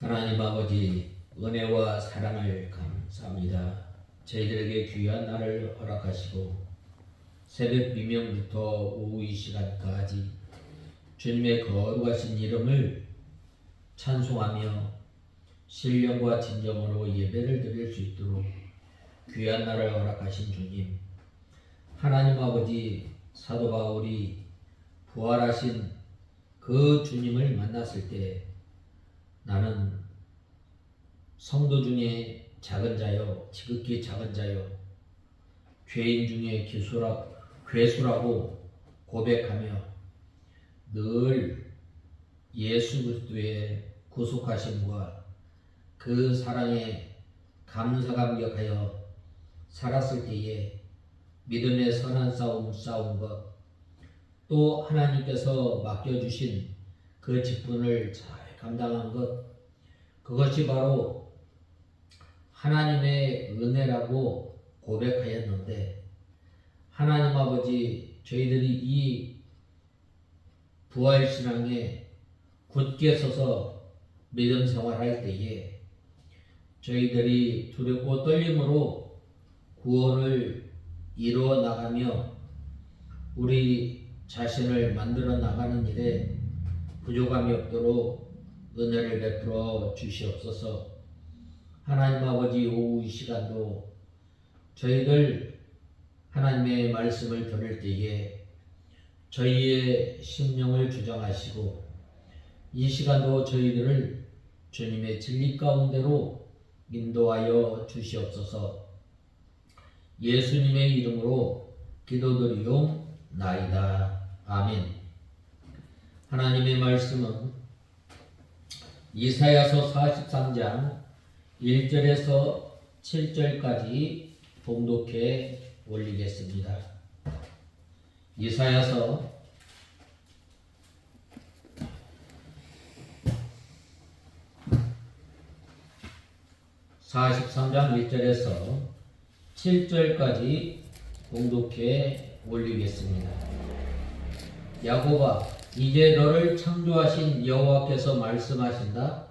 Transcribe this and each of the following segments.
하나님 아버지, 은혜와 사랑을 감사합니다. 저희들에게 귀한 날을 허락하시고 새벽 비명부터 오후 이 시간까지 주님의 거룩하신 이름을 찬송하며 신령과 진정으로 예배를 드릴 수 있도록 귀한 날을 허락하신 주님, 하나님 아버지, 사도 바울이 부활하신 그 주님을 만났을 때 나는 성도 중에 작은 자요, 지극히 작은 자요, 죄인 중에 괴수라고 고백하며 늘 예수 그리스도의 구속하심과 그 사랑에 감사감격하여 살았을 때에 믿음의 선한 싸움 싸운 것, 또 하나님께서 맡겨주신 그 직분을 잘 감당한 것, 그것이 바로 하나님의 은혜라고 고백하였는데, 하나님 아버지, 저희들이 이 부활신앙에 굳게 서서 믿음 생활할 때에 저희들이 두렵고 떨림으로 구원을 이루어 나가며 우리 자신을 만들어 나가는 일에 부족함이 없도록 은혜를 베풀어 주시옵소서. 하나님 아버지, 오후 이 시간도 저희들 하나님의 말씀을 들을 때에 저희의 심령을 주장하시고 이 시간도 저희들을 주님의 진리 가운데로 인도하여 주시옵소서. 예수님의 이름으로 기도드리옵나이다. 아멘. 하나님의 말씀은 이사야서 43장 1절에서 7절까지 봉독해 올리겠습니다. 이사야서 43장 1절에서 7절까지 봉독해 올리겠습니다. 야곱아, 이제 너를 창조하신 여호와께서 말씀하신다.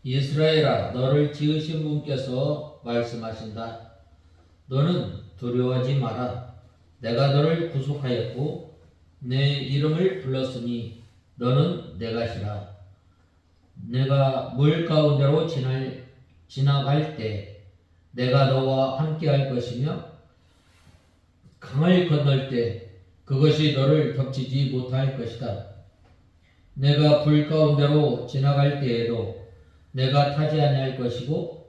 이스라엘아, 너를 지으신 분께서 말씀하신다. 너는 두려워하지 마라. 내가 너를 구속하였고 내 이름을 불렀으니 너는 내 것이라. 내가 물 가운데로 지나갈 때 내가 너와 함께할 것이며 강을 건널 때 그것이 너를 덮치지 못할 것이다. 내가 불 가운데로 지나갈 때에도 내가 타지 아니할 것이고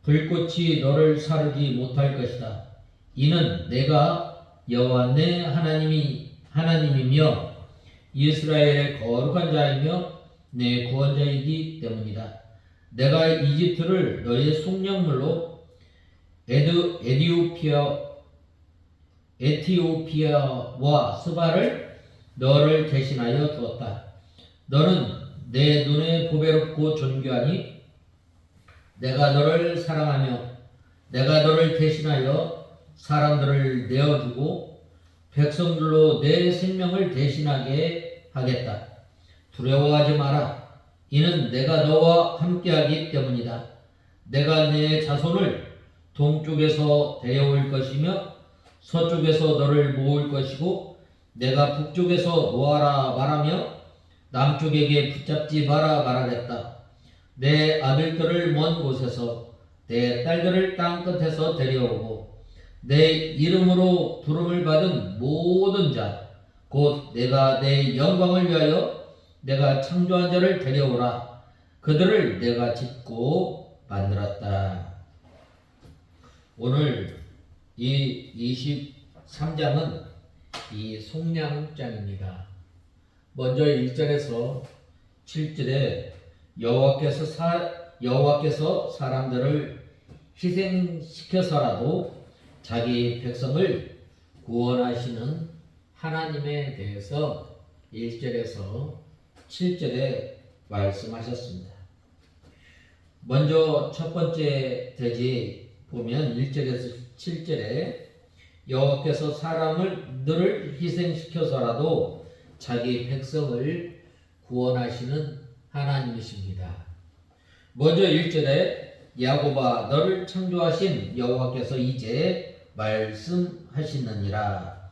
불꽃이 너를 사르지 못할 것이다. 이는 내가 여호와 내 하나님이며 이스라엘의 거룩한 자이며 내 구원자이기 때문이다. 내가 이집트를 너의 속량물로 에티오피아와 스바를 너를 대신하여 두었다. 너는 내 눈에 보배롭고 존귀하니 내가 너를 사랑하며 내가 너를 대신하여 사람들을 내어주고 백성들로 내 생명을 대신하게 하겠다. 두려워하지 마라. 이는 내가 너와 함께하기 때문이다. 내가 내 자손을 동쪽에서 데려올 것이며 서쪽에서 너를 모을 것이고 내가 북쪽에서 놓아라 말하며 남쪽에게 붙잡지 마라 말하겠다. 내 아들들을 먼 곳에서 내 딸들을 땅 끝에서 데려오고 내 이름으로 부름을 받은 모든 자 곧 내가 내 영광을 위하여 내가 창조한 자를 데려오라. 그들을 내가 짓고 만들었다. 오늘 이 23장은 이 속량장입니다. 먼저 1절에서 7절에 여호와께서 사람들을 희생시켜서라도 자기 백성을 구원하시는 하나님에 대해서 1절에서 7절에 말씀하셨습니다. 먼저 첫 번째 대지 보면 1절에서 7절에 여호와께서 사람들을 희생시켜서라도 자기 백성을 구원하시는 하나님이십니다. 먼저 1절에 야곱아 너를 창조하신 여호와께서 이제 말씀하시느니라.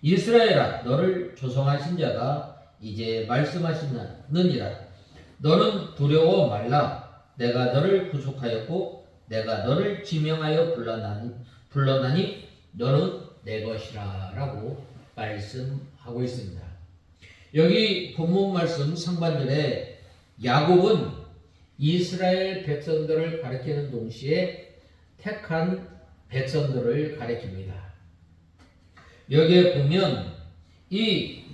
이스라엘아 너를 조성하신 자가 이제 말씀하시느니라. 너는 두려워 말라. 내가 너를 구속하였고 내가 너를 지명하여 불러나니 너는 내 것이라 라고 말씀하고 있습니다. 여기 본문 말씀 상반절에 야곱은 이스라엘 백성들을 가리키는 동시에 택한 백성들을 가리킵니다. 여기에 보면 이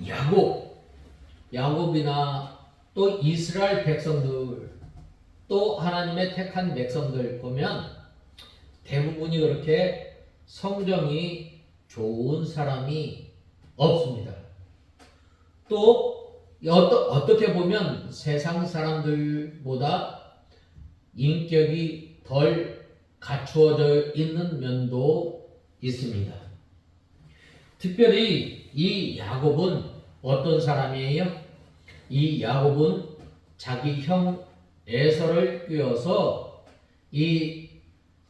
야곱이나 또 이스라엘 백성들 또 하나님의 택한 백성들 보면 대부분이 그렇게 성정이 좋은 사람이 없습니다. 또 어떻게 보면 세상 사람들보다 인격이 덜 갖추어져 있는 면도 있습니다. 특별히 이 야곱은 어떤 사람이에요? 이 야곱은 자기 형 에서를 꿰어서 이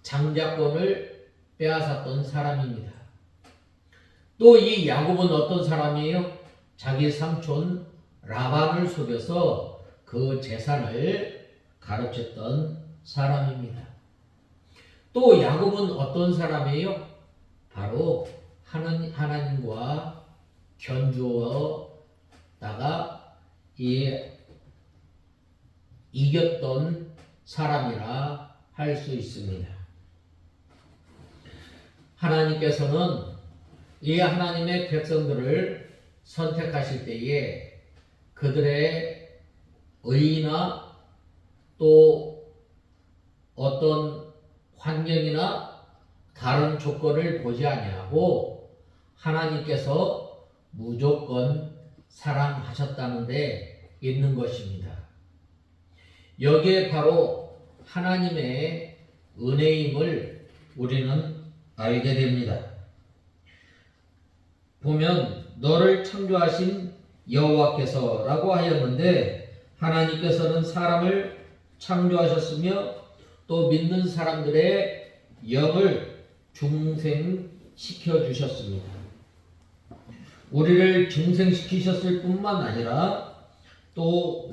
장자권을 빼앗았던 사람입니다. 또 이 야곱은 어떤 사람이에요? 자기 삼촌 라반을 속여서 그 재산을 가로챘던 사람입니다. 또 야곱은 어떤 사람이에요? 바로 하나님과 견주어다가 이겼던 사람이라 할 수 있습니다. 하나님께서는 이 하나님의 백성들을 선택하실 때에 그들의 의의나 또 어떤 환경이나 다른 조건을 보지 아니하고 하나님께서 무조건 사랑하셨다는 데 있는 것입니다. 여기에 바로 하나님의 은혜임을 우리는 알게 됩니다. 보면 너를 창조하신 여호와께서라고 하였는데 하나님께서는 사람을 창조하셨으며 또 믿는 사람들의 영을 중생시켜 주셨습니다. 우리를 중생시키셨을 뿐만 아니라 또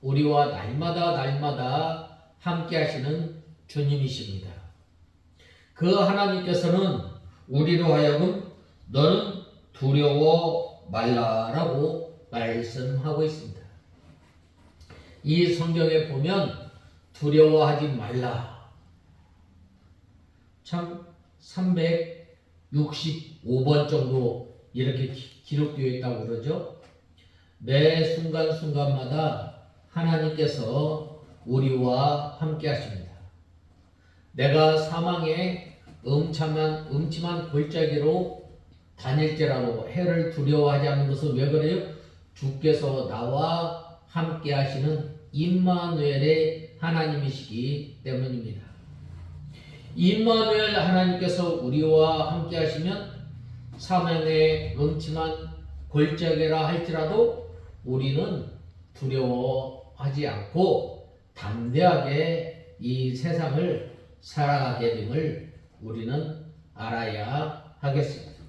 우리와 날마다 함께 하시는 주님이십니다. 그 하나님께서는 우리로 하여금 너는 두려워 말라라고 말씀하고 있습니다. 이 성경에 보면 두려워하지 말라. 참 365번 정도 이렇게 기록되어 있다고 그러죠. 매 순간순간마다 하나님께서 우리와 함께 하십니다. 내가 사망의 음침한 골짜기로 다닐지라도 해를 두려워하지 않는 것은 왜 그래요? 주께서 나와 함께 하시는 임마누엘의 하나님이시기 때문입니다. 임마누엘 하나님께서 우리와 함께 하시면 사망의 음침한 골짜기라 할지라도 우리는 두려워하지 않고 담대하게 이 세상을 살아가게 됨을 우리는 알아야 하겠습니다.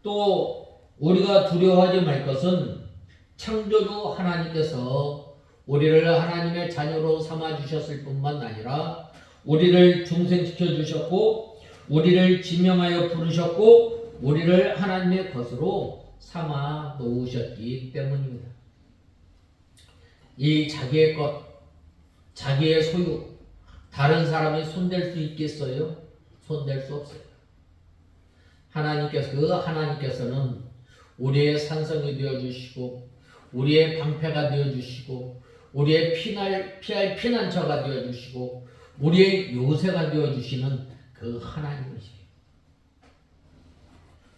또 우리가 두려워하지 말 것은 창조주 하나님께서 우리를 하나님의 자녀로 삼아 주셨을 뿐만 아니라 우리를 중생시켜 주셨고 우리를 지명하여 부르셨고 우리를 하나님의 것으로 삼아 놓으셨기 때문입니다. 이 자기의 것, 자기의 소유, 다른 사람이 손댈 수 있겠어요? 손댈 수 없어요. 하나님께서는 우리의 산성이 되어주시고 우리의 방패가 되어주시고 우리의 피할 피난처가 되어주시고 우리의 요새가 되어주시는 그 하나님이시에요.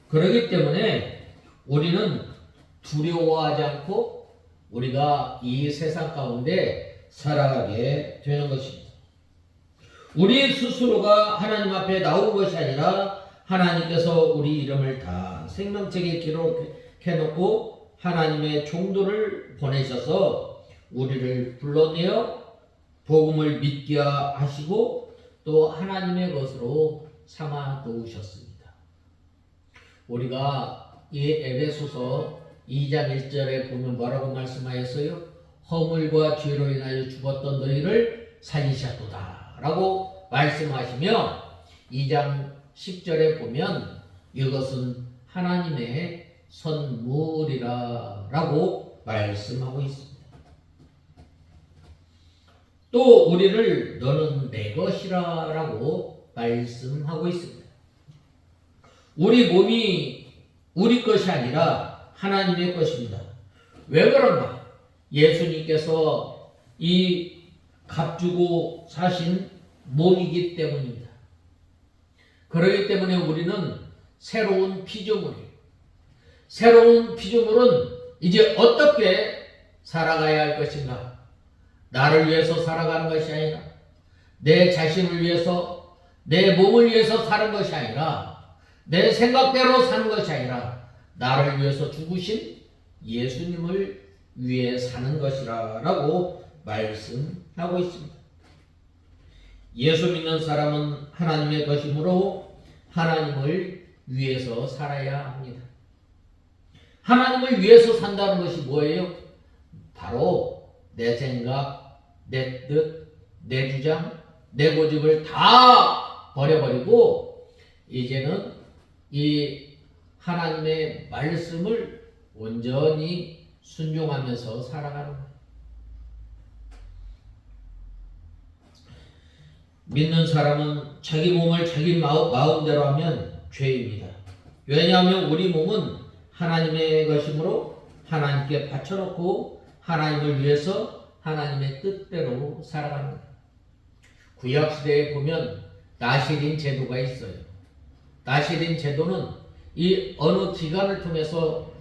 그렇기 때문에 우리는 두려워하지 않고 우리가 이 세상 가운데 살아가게 되는 것입니다. 우리 스스로가 하나님 앞에 나온 것이 아니라 하나님께서 우리 이름을 다 생명책에 기록해 놓고 하나님의 종들을 보내셔서 우리를 불러내어 복음을 믿게 하시고 또 하나님의 것으로 삼아 놓으셨습니다. 우리가 이 에베소서 2장 1절에 보면 뭐라고 말씀하였어요? 허물과 죄로 인하여 죽었던 너희를 살리셨도다 라고 말씀하시며 2장 10절에 보면 이것은 하나님의 선물이라 라고 말씀하고 있습니다. 또 우리를 너는 내 것이라 라고 말씀하고 있습니다. 우리 몸이 우리 것이 아니라 하나님의 것입니다. 왜 그런가? 예수님께서 이 값주고 사신 몸이기 때문입니다. 그렇기 때문에 우리는 새로운 피조물이에요. 새로운 피조물은 이제 어떻게 살아가야 할 것인가? 나를 위해서 살아가는 것이 아니라 내 자신을 위해서 내 몸을 위해서 사는 것이 아니라 내 생각대로 사는 것이 아니라 나를 위해서 죽으신 예수님을 위해 사는 것이라 라고 말씀하고 있습니다. 예수 믿는 사람은 하나님의 것이므로 하나님을 위해서 살아야 합니다. 하나님을 위해서 산다는 것이 뭐예요? 바로 내 생각, 내 뜻, 내 주장, 내 고집을 다 버려버리고 이제는 이 하나님의 말씀을 온전히 순종하면서 살아가는 거예요. 믿는 사람은 자기 몸을 자기 마음대로 하면 죄입니다. 왜냐하면 우리 몸은 하나님의 것이므로 하나님께 바쳐놓고 하나님을 위해서 하나님의 뜻대로 살아가는 거예요. 구약시대에 보면 나실인 제도가 있어요. 나실인 제도는 이 어느 기간을 통해서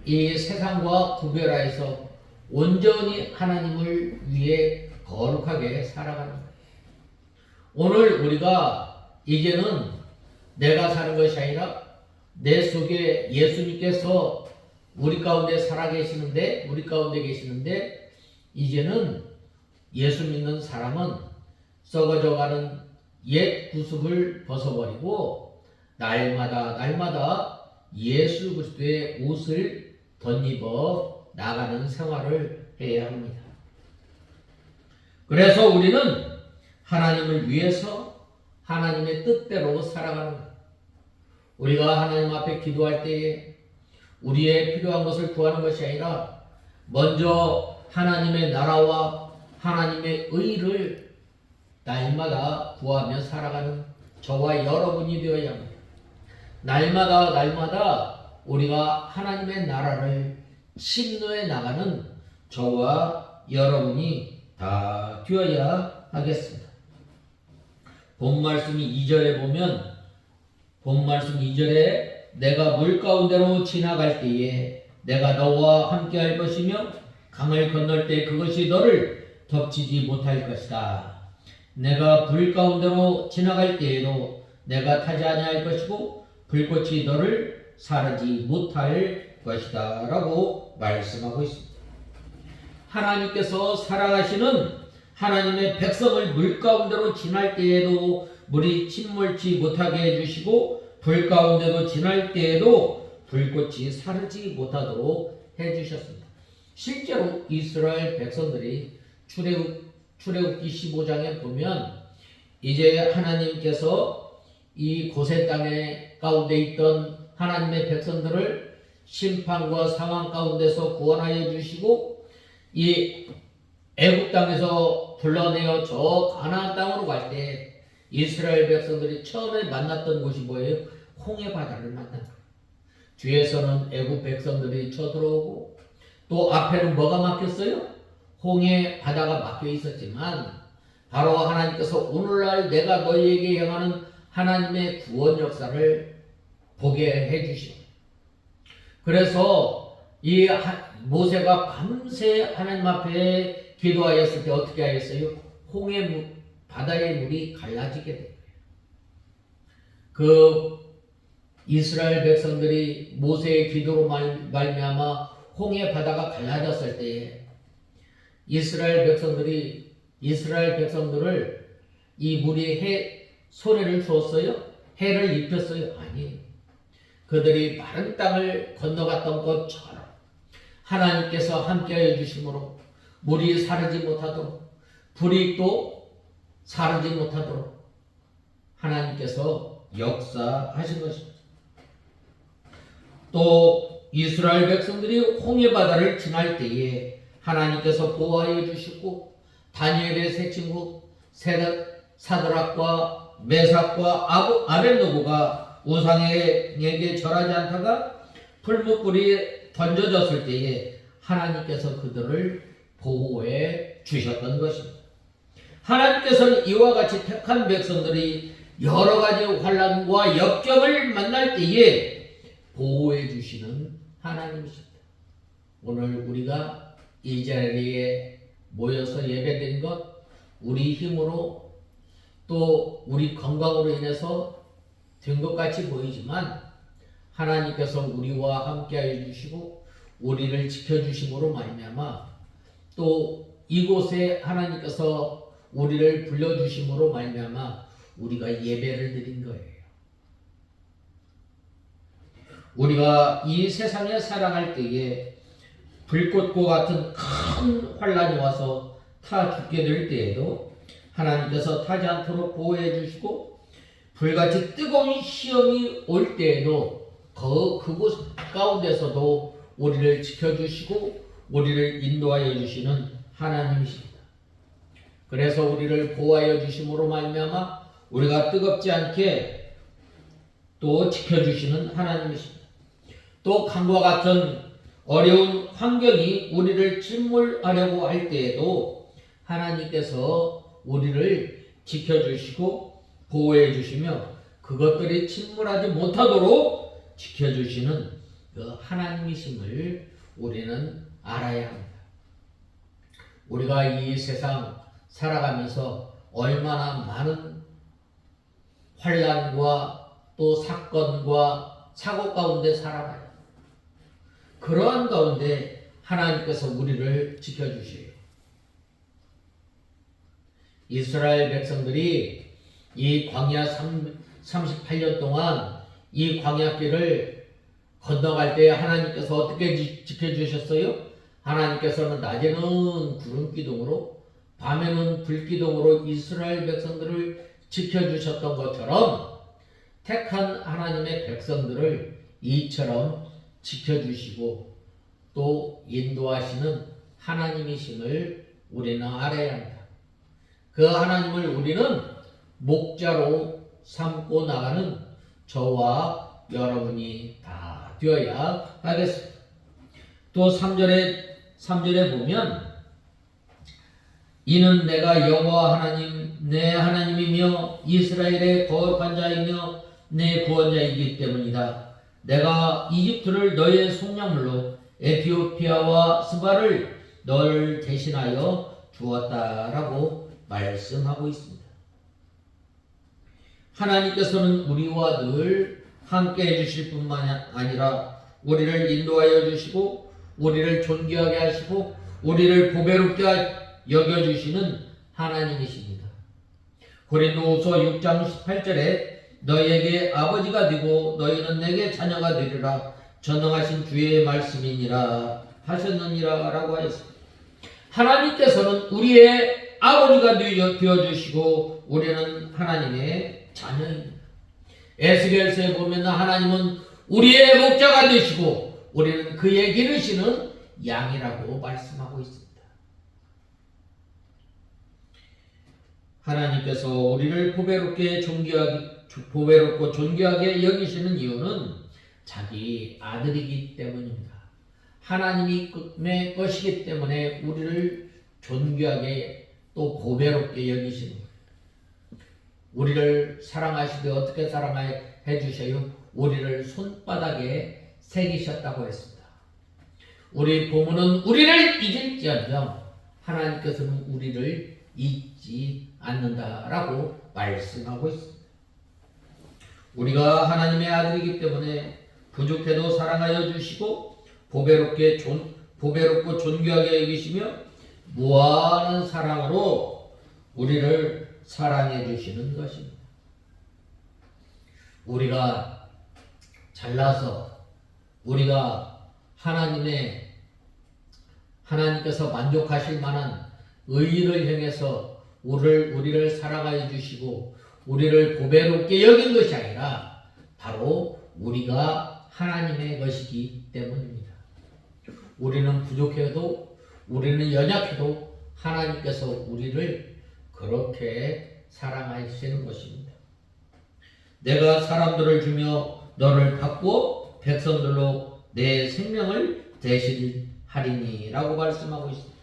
이 세상과 구별하여서 온전히 하나님을 위해 거룩하게 살아가는 거예요. 오늘 우리가 이제는 내가 사는 것이 아니라 내 속에 예수님께서 우리 가운데 살아계시는데 우리 가운데 계시는데 이제는 예수 믿는 사람은 썩어져가는 옛 구습을 벗어버리고 날마다 예수 그리스도의 옷을 덧입어 나가는 생활을 해야 합니다. 그래서 우리는 하나님을 위해서 하나님의 뜻대로 살아가는 거예요. 우리가 하나님 앞에 기도할 때에 우리의 필요한 것을 구하는 것이 아니라 먼저 하나님의 나라와 하나님의 의를 날마다 구하며 살아가는 저와 여러분이 되어야 합니다. 날마다 우리가 하나님의 나라를 침노해 나가는 저와 여러분이 다 되어야 하겠습니다. 본 말씀이 2절에 보면 본 말씀 2절에 내가 물 가운데로 지나갈 때에 내가 너와 함께 할 것이며 강을 건널 때 그것이 너를 덮치지 못할 것이다. 내가 불 가운데로 지나갈 때에도 내가 타지 아니할 것이고 불꽃이 너를 사르지 못할 것이다 라고 말씀하고 있습니다. 하나님께서 살아가시는 하나님의 백성을 물 가운데로 지날 때에도 물이 침몰치 못하게 해주시고 불 가운데로 지날 때에도 불꽃이 사르지 못하도록 해주셨습니다. 실제로 이스라엘 백성들이 출애굽기 15장에 보면 이제 하나님께서 이 고센 땅에 가운데 있던 하나님의 백성들을 심판과 상황 가운데서 구원하여 주시고 이 애굽 땅에서 불러내어 저 가나안 땅으로 갈 때 이스라엘 백성들이 처음에 만났던 곳이 뭐예요? 홍해 바다를 만난 거예요. 뒤에서는 애굽 백성들이 쳐들어오고 또 앞에는 뭐가 막혔어요? 홍해 바다가 막혀 있었지만 바로 하나님께서 오늘날 내가 너희에게 향하는 하나님의 구원 역사를 보게 해주시고 그래서 이 모세가 밤새 하나님 앞에 기도하였을 때 어떻게 하였어요? 바다의 물이 갈라지게 된 거예요. 그 이스라엘 백성들이 모세의 기도로 말미암아 홍해 바다가 갈라졌을 때에 이스라엘 백성들을 이 물이 소리를 주었어요? 해를 입혔어요? 아니에요. 그들이 마른 땅을 건너갔던 것처럼 하나님께서 함께하여 주심으로 물이 사르지 못하도록, 불이 또 사르지 못하도록 하나님께서 역사하신 것입니다. 또 이스라엘 백성들이 홍해 바다를 지날 때에 하나님께서 보호하여 주시고 다니엘의 세 친구 사드락과 메삭과 아벳노고가 우상에게 절하지 않다가 풀무불이 던져졌을 때에 하나님께서 그들을 보호해 주셨던 것입니다. 하나님께서는 이와 같이 택한 백성들이 여러 가지 환난과 역경을 만날 때에 보호해 주시는 하나님이십니다. 오늘 우리가 이 자리에 모여서 예배드린 것, 우리 힘으로 또 우리 건강으로 인해서 된 것 같이 보이지만 하나님께서 우리와 함께하여 주시고 우리를 지켜주심으로 말미암아 또 이곳에 하나님께서 우리를 불러주심으로 말미암아 우리가 예배를 드린 거예요. 우리가 이 세상에 살아갈 때에 불꽃과 같은 큰 환란이 와서 타 죽게 될 때에도 하나님께서 타지 않도록 보호해 주시고 불같이 뜨거운 시험이 올 때에도 그곳 가운데서도 우리를 지켜주시고 우리를 인도하여 주시는 하나님이십니다. 그래서 우리를 보호하여 주심으로 말미암아 우리가 뜨겁지 않게 또 지켜주시는 하나님이십니다. 또 강과 같은 어려운 환경이 우리를 침몰하려고 할 때에도 하나님께서 우리를 지켜주시고 보호해 주시며 그것들이 침몰하지 못하도록 지켜주시는 그 하나님이심을 우리는 알아야 합니다. 우리가 이 세상 살아가면서 얼마나 많은 환난과 또 사건과 사고 가운데 살아가요. 그러한 가운데 하나님께서 우리를 지켜주세요. 이스라엘 백성들이 이 광야 38년 동안 이 광야길을 건너갈 때 하나님께서 어떻게 지켜주셨어요? 하나님께서는 낮에는 구름 기둥으로 밤에는 불 기둥으로 이스라엘 백성들을 지켜주셨던 것처럼 택한 하나님의 백성들을 이처럼 지켜주시고 또 인도하시는 하나님이심을 우리는 알아야 합니다. 그 하나님을 우리는 목자로 삼고 나가는 저와 여러분이 다 되어야 하겠습니다. 또 3절에 보면 이는 내가 여호와 하나님 내 하나님이며 이스라엘의 거룩한 자이며 내 구원자이기 때문이다. 내가 이집트를 너의 속량물로 에티오피아와 스바를 너를 대신하여 주었다라고 말씀하고 있습니다. 하나님께서는 우리와 늘 함께 해주실 뿐만 아니라 우리를 인도하여 주시고 우리를 존귀하게 하시고 우리를 보배롭게 여겨주시는 하나님이십니다. 고린도후서 6장 18절에 너희에게 아버지가 되고 너희는 내게 자녀가 되리라 전능하신 주의 말씀이니라 하셨느니라 라고 하였습니다. 하나님께서는 우리의 아버지가 되어주시고 우리는 하나님의 자녀입니다. 에스겔서에 보면 하나님은 우리의 목자가 되시고 우리는 그의 기르시는 양이라고 말씀하고 있습니다. 하나님께서 우리를 보배롭고 존귀하게 여기시는 이유는 자기 아들이기 때문입니다. 하나님의 것이기 때문에 우리를 존귀하게 또 보배롭게 여기시는 거예요. 우리를 사랑하시되 어떻게 사랑해 주셔요? 우리를 손바닥에 새기셨다고 했습니다. 우리 부모는 우리를 잊을지언정 하나님께서는 우리를 잊지 않는다라고 말씀하고 있습니다. 우리가 하나님의 아들이기 때문에 부족해도 사랑하여 주시고 보배롭고 존귀하게 여기시며 무한한 사랑으로 우리를 사랑해 주시는 것입니다. 우리가 잘나서 우리가 하나님께서 만족하실 만한 의의를 행해서 우리를 사랑하여 주시고 우리를 보배롭게 여긴 것이 아니라 바로 우리가 하나님의 것이기 때문입니다. 우리는 부족해도 우리는 연약해도 하나님께서 우리를 그렇게 사랑하시는 것입니다. 내가 사람들을 주며 너를 바꾸어 백성들로 내 생명을 대신하리니 라고 말씀하고 있습니다.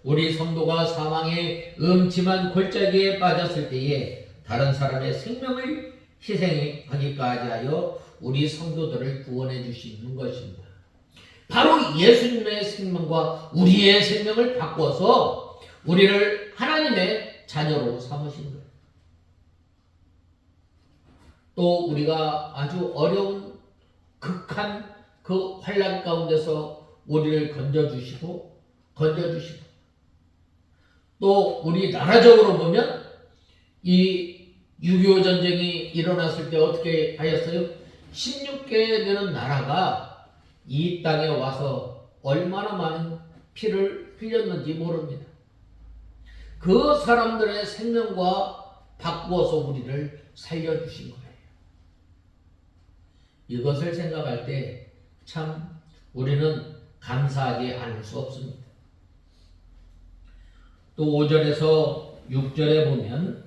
우리 성도가 사망의 음침한 골짜기에 빠졌을 때에 다른 사람의 생명을 희생하기까지 하여 우리 성도들을 구원해 주시는 것입니다. 바로 예수님의 생명과 우리의 생명을 바꿔서 우리를 하나님의 자녀로 삼으신 거예요. 또 우리가 아주 어려운 극한 그 환난 가운데서 우리를 건져주시고 또 우리 나라적으로 보면 이 6.25 전쟁이 일어났을 때 어떻게 하였어요? 16개 되는 나라가 이 땅에 와서 얼마나 많은 피를 흘렸는지 모릅니다. 그 사람들의 생명과 바꾸어서 우리를 살려주신 거예요. 이것을 생각할 때 참 우리는 감사하지 않을 수 없습니다. 또 5절에서 6절에 보면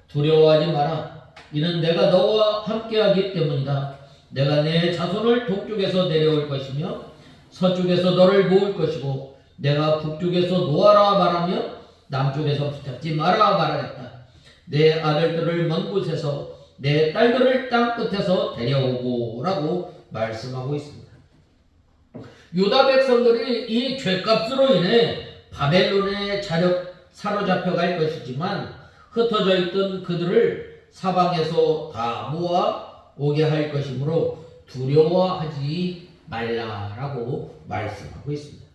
두려워하지 마라. 이는 내가 너와 함께하기 때문이다. 내가 내 자손을 동쪽에서 내려올 것이며 서쪽에서 너를 모을 것이고 내가 북쪽에서 놓아라 말하며 남쪽에서 붙잡지 마라 말하였다. 내 아들들을 먼 곳에서 내 딸들을 땅 끝에서 데려오고 라고 말씀하고 있습니다. 유다 백성들이 이 죄값으로 인해 바벨론에 사로잡혀 갈 것이지만 흩어져 있던 그들을 사방에서 다 모아 오게 할 것이므로 두려워하지 말라라고 말씀하고 있습니다.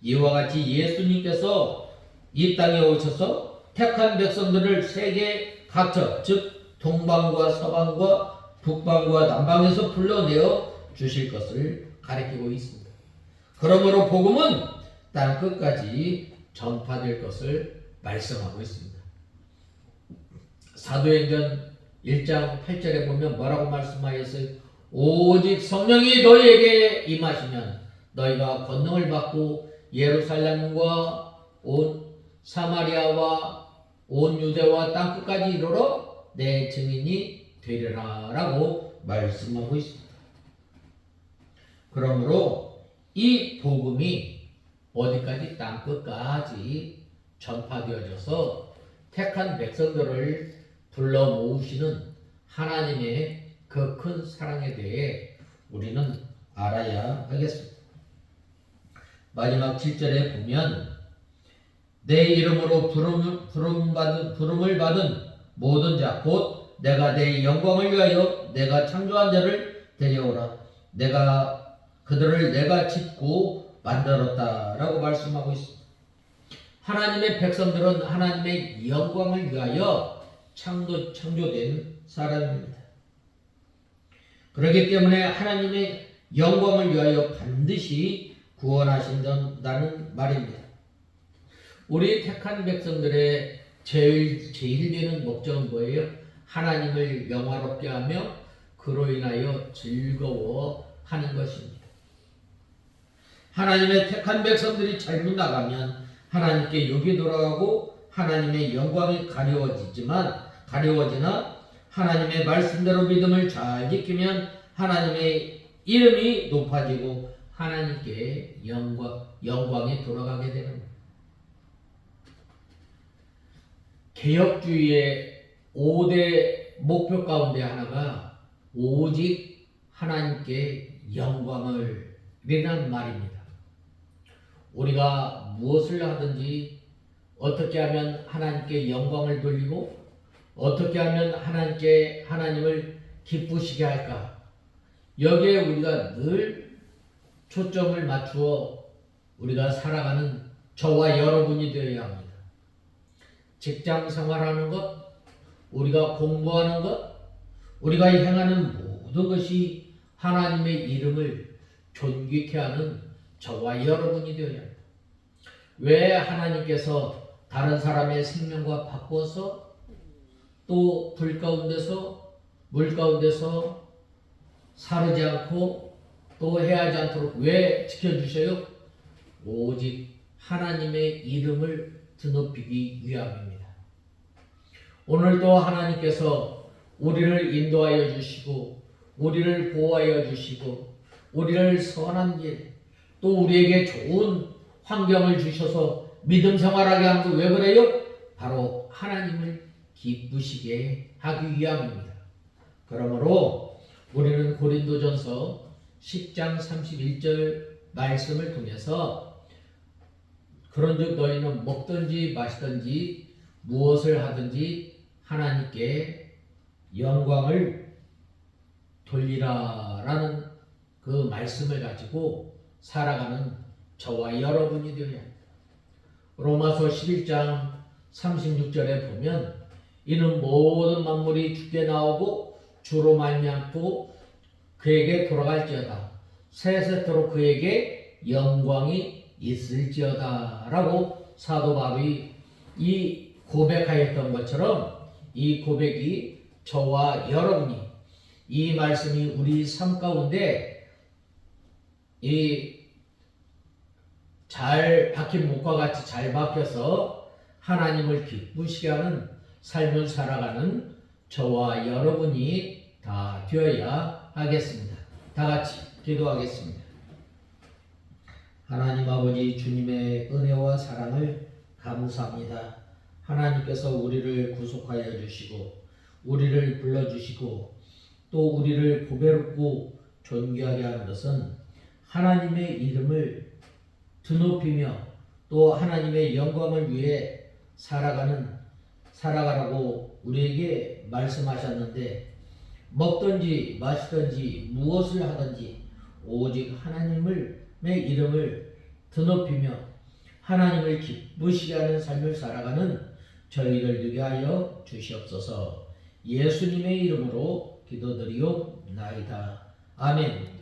이와 같이 예수님께서 이 땅에 오셔서 택한 백성들을 세계 각처 즉 동방과 서방과 북방과 남방에서 불러내어 주실 것을 가리키고 있습니다. 그러므로 복음은 땅 끝까지 전파될 것을 말씀하고 있습니다. 사도행전 1장 8절에 보면 뭐라고 말씀하였어요? 오직 성령이 너희에게 임하시면 너희가 권능을 받고 예루살렘과 온 사마리아와 온 유대와 땅 끝까지 이르러 내 증인이 되리라 라고 말씀하고 있습니다. 그러므로 이 복음이 어디까지 땅 끝까지 전파되어져서 택한 백성들을 불러 모으시는 하나님의 그 큰 사랑에 대해 우리는 알아야 하겠습니다. 마지막 7절에 보면 내 이름으로 부름을 받은 모든 자 곧 내가 내 영광을 위하여 내가 창조한 자를 데려오라. 그들을 내가 짓고 만들었다라고 말씀하고 있습니다. 하나님의 백성들은 하나님의 영광을 위하여 창조된 사람입니다. 그렇기 때문에 하나님의 영광을 위하여 반드시 구원하신다는 말입니다. 우리 택한 백성들의 제일 되는 목적은 뭐예요? 하나님을 영화롭게 하며 그로 인하여 즐거워하는 것입니다. 하나님의 택한 백성들이 잘못 나가면 하나님께 욕이 돌아가고 하나님의 영광이 가려지나 하나님의 말씀대로 믿음을 잘 지키면 하나님의 이름이 높아지고 하나님께 영광이 돌아가게 되는 거예요. 개혁주의의 5대 목표 가운데 하나가 오직 하나님께 영광을 이라는 말입니다. 우리가 무엇을 하든지 어떻게 하면 하나님께 영광을 돌리고 어떻게 하면 하나님을 기쁘시게 할까? 여기에 우리가 늘 초점을 맞추어 우리가 살아가는 저와 여러분이 되어야 합니다. 직장 생활하는 것, 우리가 공부하는 것, 우리가 행하는 모든 것이 하나님의 이름을 존귀케 하는 저와 여러분이 되어야 합니다. 왜 하나님께서 다른 사람의 생명과 바꿔서 또 불 가운데서 물 가운데서 사르지 않고 또 해하지 않도록 왜 지켜주셔요? 오직 하나님의 이름을 드높이기 위함입니다. 오늘도 하나님께서 우리를 인도하여 주시고 우리를 보호하여 주시고 우리를 선한 길, 또 우리에게 좋은 환경을 주셔서 믿음 생활하게 하는 거 왜 그래요? 바로 하나님을 기쁘시게 하기 위함입니다. 그러므로 우리는 고린도전서 10장 31절 말씀을 통해서 그런즉 너희는 먹든지 마시든지 무엇을 하든지 하나님께 영광을 돌리라라는 그 말씀을 가지고 살아가는 저와 여러분이 되어야 합니다. 로마서 11장 36절에 보면 이는 모든 만물이 주께 나오고 주로 말미암고 그에게 돌아갈지어다 세세토록 그에게 영광이 있을지어다 라고 사도 바울이 이 고백하였던 것처럼 이 고백이 저와 여러분이 이 말씀이 우리 삶 가운데 이 잘 박힌 목과 같이 잘 박혀서 하나님을 기쁘시게 하는 삶을 살아가는 저와 여러분이 다 되어야 하겠습니다. 다 같이 기도하겠습니다. 하나님 아버지 주님의 은혜와 사랑을 감사합니다. 하나님께서 우리를 구속하여 주시고 우리를 불러주시고 또 우리를 보배롭고 존귀하게 하는 것은 하나님의 이름을 드높이며 또 하나님의 영광을 위해 살아가라고 우리에게 말씀하셨는데 먹든지 마시든지 무엇을 하든지 오직 하나님의 이름을 드높이며 하나님을 기쁘시게 하는 삶을 살아가는 저희를 되게 하여 주시옵소서. 예수님의 이름으로 기도드리옵나이다. 아멘.